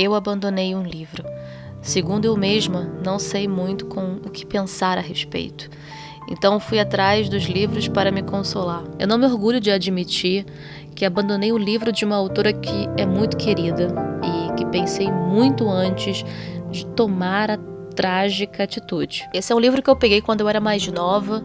Eu abandonei um livro. Segundo eu mesma, não sei muito com o que pensar a respeito. Então fui atrás dos livros para me consolar. Eu não me orgulho de admitir que abandonei o livro de uma autora que é muito querida e que pensei muito antes de tomar a trágica atitude. Esse é um livro que eu peguei quando eu era mais nova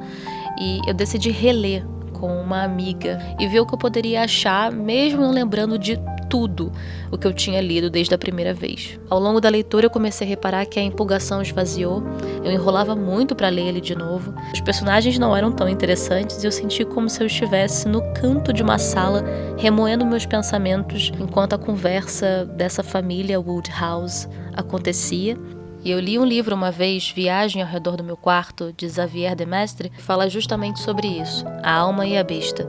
e eu decidi reler com uma amiga e ver o que eu poderia achar, mesmo não lembrando de tudo o que eu tinha lido desde a primeira vez. Ao longo da leitura eu comecei a reparar que a empolgação esvaziou, eu enrolava muito para ler ele de novo, os personagens não eram tão interessantes e eu senti como se eu estivesse no canto de uma sala remoendo meus pensamentos enquanto a conversa dessa família Woodhouse acontecia. E eu li um livro uma vez, Viagem ao Redor do Meu Quarto, de Xavier de Maistre, que fala justamente sobre isso, a alma e a besta.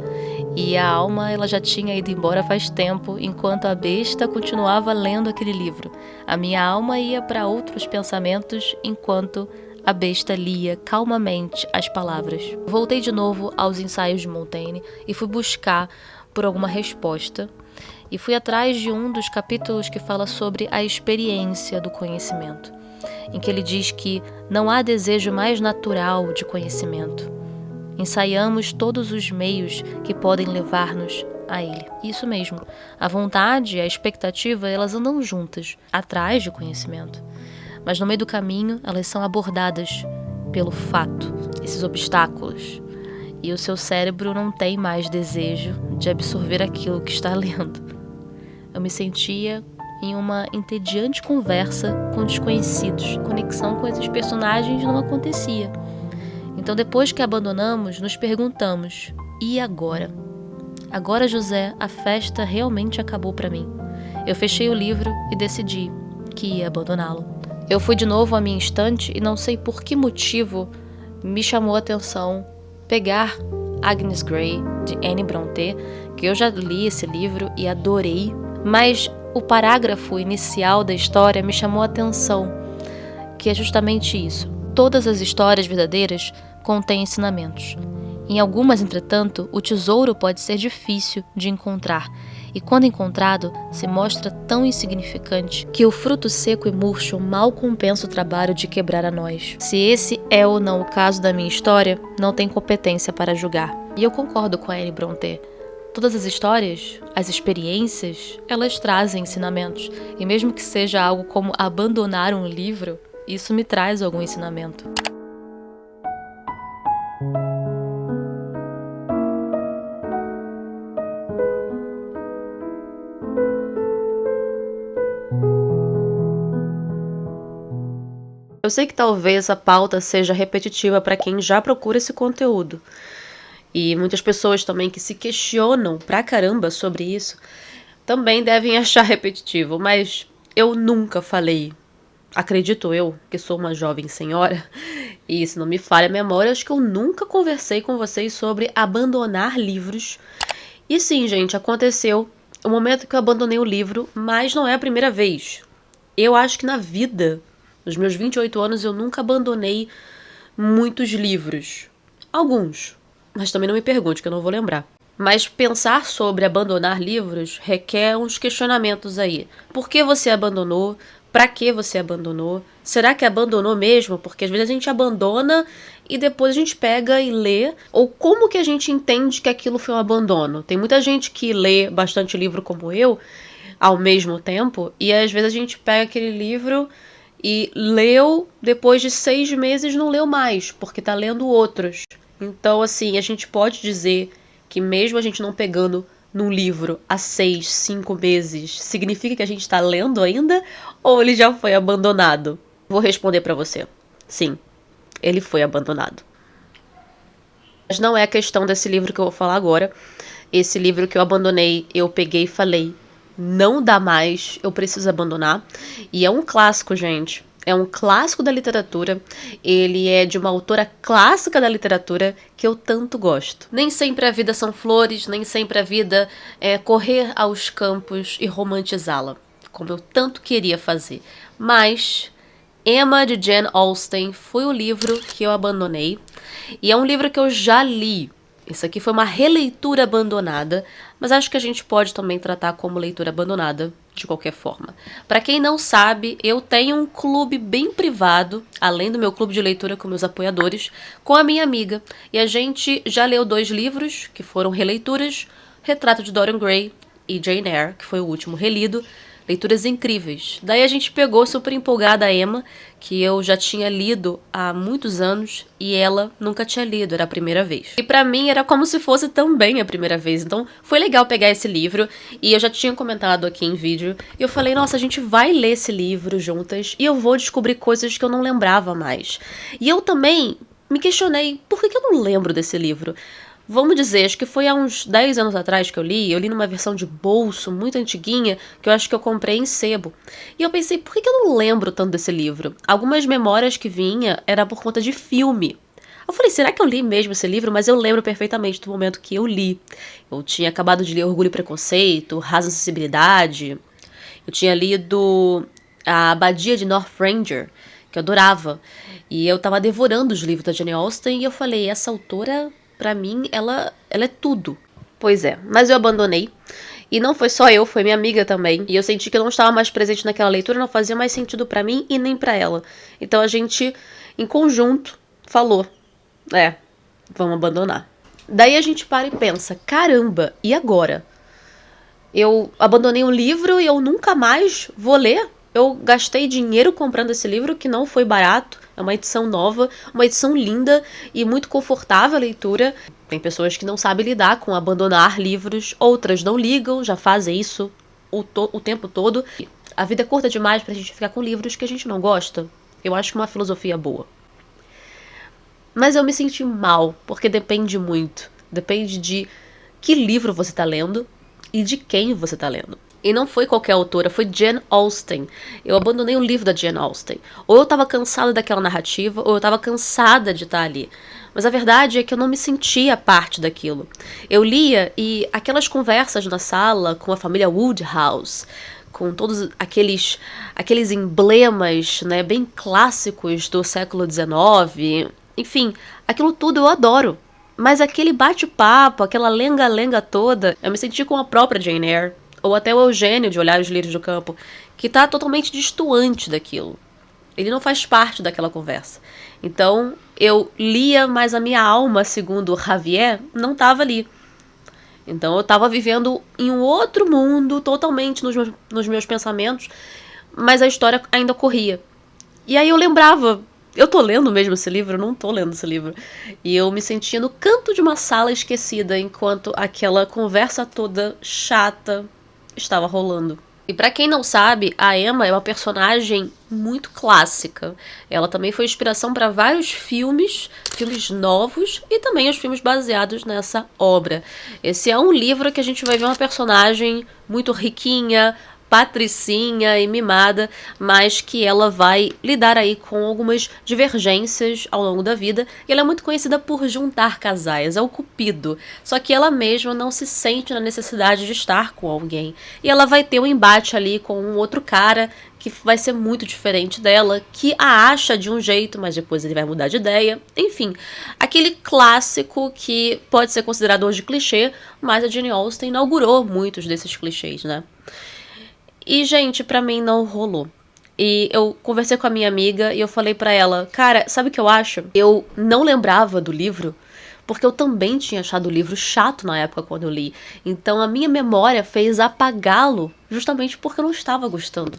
E a alma ela já tinha ido embora faz tempo, enquanto a besta continuava lendo aquele livro. A minha alma ia para outros pensamentos, enquanto a besta lia calmamente as palavras. Voltei de novo aos ensaios de Montaigne e fui buscar por alguma resposta. E fui atrás de um dos capítulos que fala sobre a experiência do conhecimento, em que ele diz que não há desejo mais natural de conhecimento. Ensaiamos todos os meios que podem levar-nos a ele. Isso mesmo, a vontade e a expectativa, elas andam juntas, atrás de conhecimento. Mas no meio do caminho, elas são abordadas pelo fato, esses obstáculos. E o seu cérebro não tem mais desejo de absorver aquilo que está lendo. Eu me sentia em uma entediante conversa com desconhecidos. Conexão com esses personagens não acontecia. Então, depois que abandonamos, nos perguntamos: e agora? Agora, José, a festa realmente acabou para mim. Eu fechei o livro e decidi que ia abandoná-lo. Eu fui de novo à minha estante e não sei por que motivo me chamou a atenção pegar Agnes Grey, de Anne Brontë, que eu já li esse livro e adorei, mas o parágrafo inicial da história me chamou a atenção, que é justamente isso. Todas as histórias verdadeiras contêm ensinamentos. Em algumas, entretanto, o tesouro pode ser difícil de encontrar, e quando encontrado, se mostra tão insignificante que o fruto seco e murcho mal compensa o trabalho de quebrar a noz. Se esse é ou não o caso da minha história, não tem competência para julgar. E eu concordo com a Anne Brontë. Todas as histórias, as experiências, elas trazem ensinamentos. E mesmo que seja algo como abandonar um livro, isso me traz algum ensinamento. Eu sei que talvez a pauta seja repetitiva para quem já procura esse conteúdo. E muitas pessoas também que se questionam pra caramba sobre isso também devem achar repetitivo, mas eu nunca falei, acredito eu, que sou uma jovem senhora, e se não me falha a memória, acho que eu nunca conversei com vocês sobre abandonar livros. E sim, gente, aconteceu o momento que eu abandonei o livro, mas não é a primeira vez. Eu acho que na vida, nos meus 28 anos, eu nunca abandonei muitos livros. Alguns. Mas também não me pergunte, que eu não vou lembrar. Mas pensar sobre abandonar livros requer uns questionamentos aí. Por que você abandonou? Pra que você abandonou? Será que abandonou mesmo? Porque às vezes a gente abandona e depois a gente pega e lê. Ou como que a gente entende que aquilo foi um abandono? Tem muita gente que lê bastante livro como eu, ao mesmo tempo, e às vezes a gente pega aquele livro e leu, depois de 6 meses não leu mais, porque tá lendo outros. Então, assim, a gente pode dizer que mesmo a gente não pegando num livro há 6, 5 meses, significa que a gente tá lendo ainda? Ou ele já foi abandonado? Vou responder pra você. Sim, ele foi abandonado. Mas não é a questão desse livro que eu vou falar agora. Esse livro que eu abandonei, eu peguei e falei: não dá mais, eu preciso abandonar. E é um clássico, gente. É um clássico da literatura, ele é de uma autora clássica da literatura que eu tanto gosto. Nem sempre a vida são flores, nem sempre a vida é correr aos campos e romantizá-la, como eu tanto queria fazer. Mas Emma, de Jane Austen, foi o livro que eu abandonei, e é um livro que eu já li. Isso aqui foi uma releitura abandonada, mas acho que a gente pode também tratar como leitura abandonada. de qualquer forma. Para quem não sabe, eu tenho um clube bem privado, além do meu clube de leitura com meus apoiadores, com a minha amiga. E a gente já leu 2 livros, que foram releituras, Retrato de Dorian Gray e Jane Eyre, que foi o último relido. Leituras incríveis. Daí a gente pegou super empolgada a Emma, que eu já tinha lido há muitos anos e ela nunca tinha lido, era a primeira vez. E pra mim era como se fosse também a primeira vez, então foi legal pegar esse livro e eu já tinha comentado aqui em vídeo e eu falei, nossa, a gente vai ler esse livro juntas e eu vou descobrir coisas que eu não lembrava mais. E eu também me questionei, por que eu não lembro desse livro? Vamos dizer, acho que foi há uns 10 anos atrás que eu li numa versão de bolso, muito antiguinha, que eu acho que eu comprei em sebo. E eu pensei, por que eu não lembro tanto desse livro? Algumas memórias que vinha era por conta de filme. Eu falei, será que eu li mesmo esse livro? Mas eu lembro perfeitamente do momento que eu li. Eu tinha acabado de ler Orgulho e Preconceito, Razão e Sensibilidade. Eu tinha lido A Abadia de Northanger, que eu adorava. E eu tava devorando os livros da Jane Austen e eu falei, essa autora... Pra mim, ela é tudo. Pois é, mas eu abandonei. E não foi só eu, foi minha amiga também. E eu senti que eu não estava mais presente naquela leitura, não fazia mais sentido pra mim e nem pra ela. Então a gente, em conjunto, falou, vamos abandonar. Daí a gente para e pensa, caramba, e agora? Eu abandonei um livro e eu nunca mais vou ler? Eu gastei dinheiro comprando esse livro, que não foi barato. É uma edição nova, uma edição linda e muito confortável a leitura. Tem pessoas que não sabem lidar com abandonar livros, outras não ligam, já fazem isso o tempo todo. A vida é curta demais pra gente ficar com livros que a gente não gosta. Eu acho que é uma filosofia boa. Mas eu me senti mal, porque depende muito. Depende de que livro você tá lendo e de quem você tá lendo. E não foi qualquer autora, foi Jane Austen. Eu abandonei um livro da Jane Austen. Ou eu tava cansada daquela narrativa, ou eu tava cansada de estar ali. Mas a verdade é que eu não me sentia parte daquilo. Eu lia e aquelas conversas na sala com a família Woodhouse, com todos aqueles emblemas, né, bem clássicos do século XIX, enfim, aquilo tudo eu adoro. Mas aquele bate-papo, aquela lenga-lenga toda, eu me senti com a própria Jane Eyre. Ou até o Eugênio de Olhar os Lírios do Campo, que tá totalmente distoante daquilo. Ele não faz parte daquela conversa. Então, eu lia, mas a minha alma, segundo Javier, não estava ali. Então, eu estava vivendo em um outro mundo, totalmente nos meus pensamentos, mas a história ainda corria. E aí eu lembrava, eu tô lendo mesmo esse livro? Eu não tô lendo esse livro. E eu me sentia no canto de uma sala esquecida, enquanto aquela conversa toda chata estava rolando. E pra quem não sabe, a Emma é uma personagem muito clássica. Ela também foi inspiração para vários filmes novos e também os filmes baseados nessa obra. Esse é um livro que a gente vai ver uma personagem muito riquinha, patricinha e mimada, mas que ela vai lidar aí com algumas divergências ao longo da vida, e ela é muito conhecida por juntar casais, é o Cupido, só que ela mesma não se sente na necessidade de estar com alguém, e ela vai ter um embate ali com um outro cara que vai ser muito diferente dela, que a acha de um jeito, mas depois ele vai mudar de ideia, enfim, aquele clássico que pode ser considerado hoje clichê, mas a Jane Austen inaugurou muitos desses clichês, né? E, gente, pra mim não rolou. E eu conversei com a minha amiga e eu falei pra ela, cara, sabe o que eu acho? Eu não lembrava do livro, porque eu também tinha achado o livro chato na época quando eu li. Então a minha memória fez apagá-lo, justamente porque eu não estava gostando.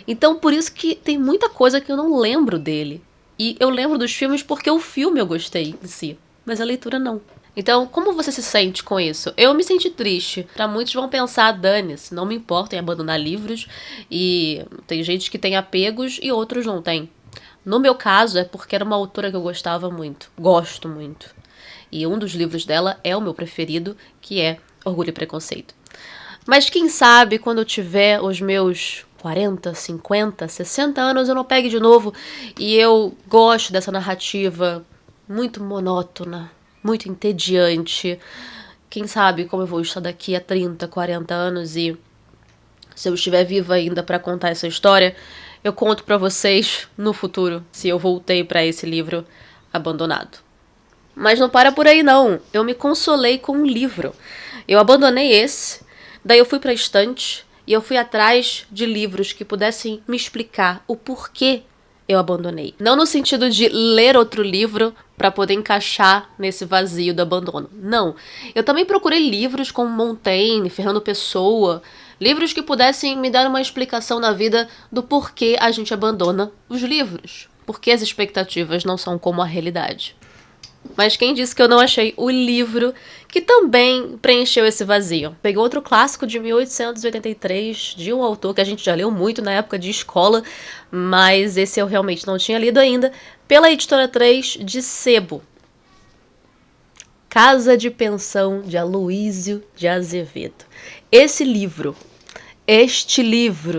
Então por isso que tem muita coisa que eu não lembro dele. E eu lembro dos filmes porque o filme eu gostei em si, mas a leitura não. Então, como você se sente com isso? Eu me senti triste. Pra muitos vão pensar, dane-se, não me importa em abandonar livros. E tem gente que tem apegos e outros não tem. No meu caso, é porque era uma autora que eu gostava muito. Gosto muito. E um dos livros dela é o meu preferido, que é Orgulho e Preconceito. Mas quem sabe, quando eu tiver os meus 40, 50, 60 anos, eu não pegue de novo e eu gosto dessa narrativa muito monótona, muito entediante. Quem sabe como eu vou estar daqui a 30, 40 anos e se eu estiver viva ainda para contar essa história, eu conto para vocês no futuro se eu voltei para esse livro abandonado. Mas não para por aí não, eu me consolei com um livro. Eu abandonei esse, daí eu fui pra estante E eu fui atrás de livros que pudessem me explicar o porquê eu abandonei. Não no sentido de ler outro livro para poder encaixar nesse vazio do abandono. Não. Eu também procurei livros como Montaigne, Fernando Pessoa, livros que pudessem me dar uma explicação na vida do porquê a gente abandona os livros. Porque as expectativas não são como a realidade. Mas quem disse que eu não achei o livro que também preencheu esse vazio? Peguei outro clássico de 1883, de um autor que a gente já leu muito na época de escola, mas esse eu realmente não tinha lido ainda, pela Editora 3, de Sebo. Casa de Pensão, de Aloísio de Azevedo. Este livro,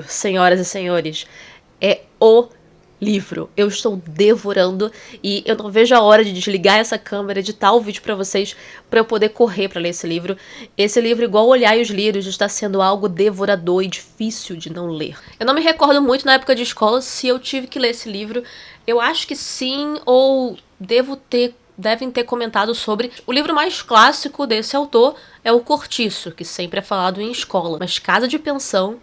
senhoras e senhores, é o livro. Eu estou devorando e eu não vejo a hora de desligar essa câmera, editar o vídeo pra vocês, pra eu poder correr pra ler esse livro. Esse livro, igual Olhai os Lírios, está sendo algo devorador e difícil de não ler. Eu não me recordo muito na época de escola se eu tive que ler esse livro. Eu acho que sim, ou devem ter comentado sobre. O livro mais clássico desse autor é O Cortiço, que sempre é falado em escola. Mas Casa de Pensão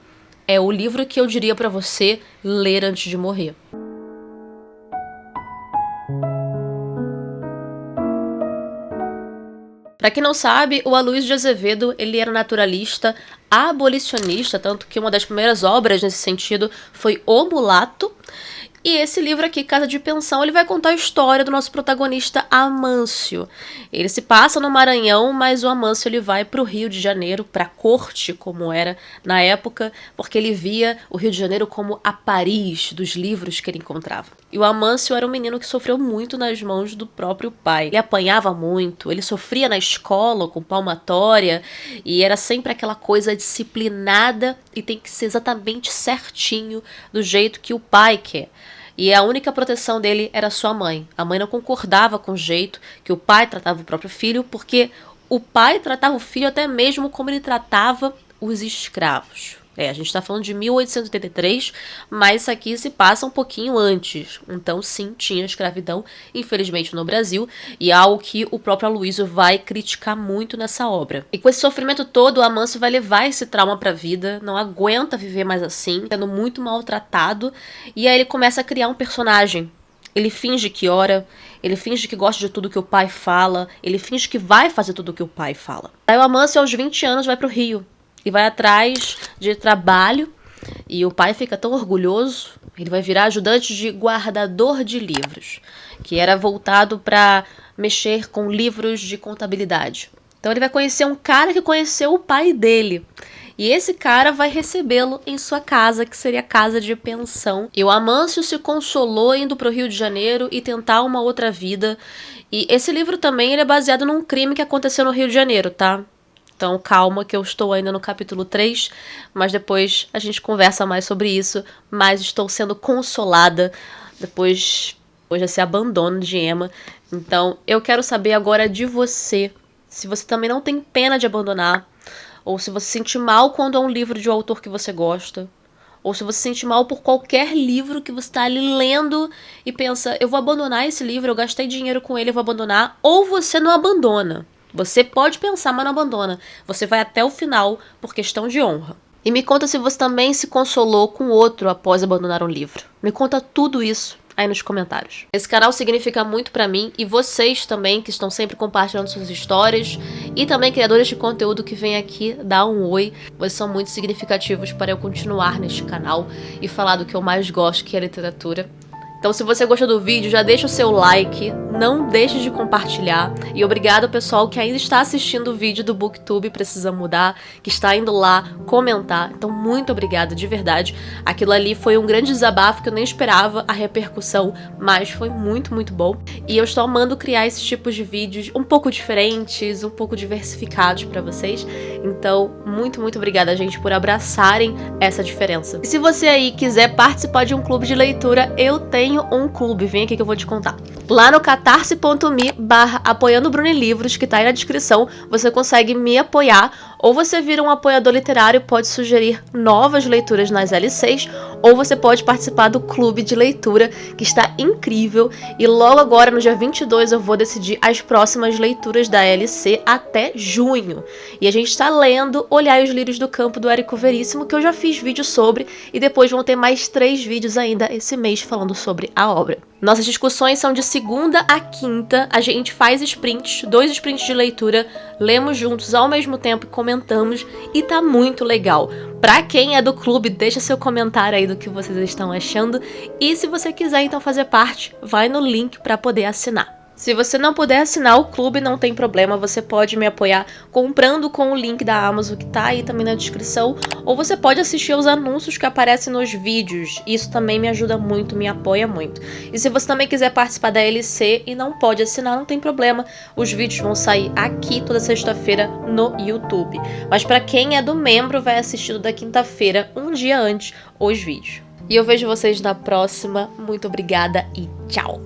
é o livro que eu diria pra você ler antes de morrer. Para quem não sabe, o Aloísio de Azevedo, ele era naturalista, abolicionista, tanto que uma das primeiras obras nesse sentido foi O Mulato. E esse livro aqui, Casa de Pensão, ele vai contar a história do nosso protagonista Amâncio. Ele se passa no Maranhão, mas o Amâncio ele vai para o Rio de Janeiro, para a corte, como era na época, porque ele via o Rio de Janeiro como a Paris dos livros que ele encontrava. E o Amâncio era um menino que sofreu muito nas mãos do próprio pai. Ele apanhava muito, ele sofria na escola com palmatória, e era sempre aquela coisa disciplinada e tem que ser exatamente certinho do jeito que o pai quer. E a única proteção dele era sua mãe. A mãe não concordava com o jeito que o pai tratava o próprio filho, porque o pai tratava o filho até mesmo como ele tratava os escravos. A gente está falando de 1883, mas isso aqui se passa um pouquinho antes. Então, sim, tinha escravidão, infelizmente, no Brasil, e é algo que o próprio Aloísio vai criticar muito nessa obra. E com esse sofrimento todo, o Amâncio vai levar esse trauma para a vida, não aguenta viver mais assim, sendo muito maltratado, e aí ele começa a criar um personagem. Ele finge que ora, ele finge que gosta de tudo que o pai fala, ele finge que vai fazer tudo que o pai fala. Aí o Amâncio, aos 20 anos, vai para o Rio. E vai atrás de trabalho, e o pai fica tão orgulhoso, ele vai virar ajudante de guardador de livros, que era voltado para mexer com livros de contabilidade. Então ele vai conhecer um cara que conheceu o pai dele, e esse cara vai recebê-lo em sua casa, que seria a casa de pensão. E o Amâncio se consolou indo para o Rio de Janeiro e tentar uma outra vida. E esse livro também ele é baseado num crime que aconteceu no Rio de Janeiro, tá? Então calma que eu estou ainda no capítulo 3, mas depois a gente conversa mais sobre isso, mas estou sendo consolada depois desse abandono de Emma. Então eu quero saber agora de você, se você também não tem pena de abandonar, ou se você se sente mal quando é um livro de um autor que você gosta, ou se você se sente mal por qualquer livro que você está ali lendo e pensa, eu vou abandonar esse livro, eu gastei dinheiro com ele, eu vou abandonar, ou você não abandona. Você pode pensar, mas não abandona. Você vai até o final por questão de honra. E me conta se você também se consolou com outro após abandonar um livro. Me conta tudo isso aí nos comentários. Esse canal significa muito pra mim e vocês também que estão sempre compartilhando suas histórias e também criadores de conteúdo que vêm aqui dar um oi. Vocês são muito significativos para eu continuar neste canal e falar do que eu mais gosto, que é a literatura. Então se você gostou do vídeo, já deixa o seu like, não deixe de compartilhar. E obrigado ao pessoal que ainda está assistindo o vídeo do BookTube Precisa Mudar, que está indo lá comentar. Então muito obrigada, de verdade. Aquilo ali foi um grande desabafo que eu nem esperava a repercussão, mas foi muito, muito bom. E eu estou amando criar esses tipos de vídeos um pouco diferentes, um pouco diversificados para vocês. Então muito, muito obrigada, gente, por abraçarem essa diferença. E se você aí quiser participar de um clube de leitura, eu tenho um clube, vem aqui que eu vou te contar. Lá no catarse.me/apoiando Bruno em Livros, que tá aí na descrição, você consegue me apoiar, ou você vira um apoiador literário e pode sugerir novas leituras nas LCs, ou você pode participar do clube de leitura, que está incrível, e logo agora, no dia 22, eu vou decidir as próximas leituras da LC até junho. E a gente está lendo Olhar os Lírios do Campo, do Érico Veríssimo, que eu já fiz vídeo sobre, e depois vão ter mais 3 vídeos ainda esse mês falando sobre a obra. Nossas discussões são de segunda a quinta, a gente faz sprints, 2 sprints de leitura, lemos juntos ao mesmo tempo e comentamos, e tá muito legal. Pra quem é do clube, deixa seu comentário aí do que vocês estão achando, e se você quiser então fazer parte, vai no link para poder assinar. Se você não puder assinar o clube, não tem problema, você pode me apoiar comprando com o link da Amazon que tá aí também na descrição, ou você pode assistir aos anúncios que aparecem nos vídeos, isso também me ajuda muito, me apoia muito. E se você também quiser participar da LC e não pode assinar, não tem problema, os vídeos vão sair aqui toda sexta-feira no YouTube. Mas para quem é do membro, vai assistir da quinta-feira, um dia antes, os vídeos. E eu vejo vocês na próxima, muito obrigada e tchau!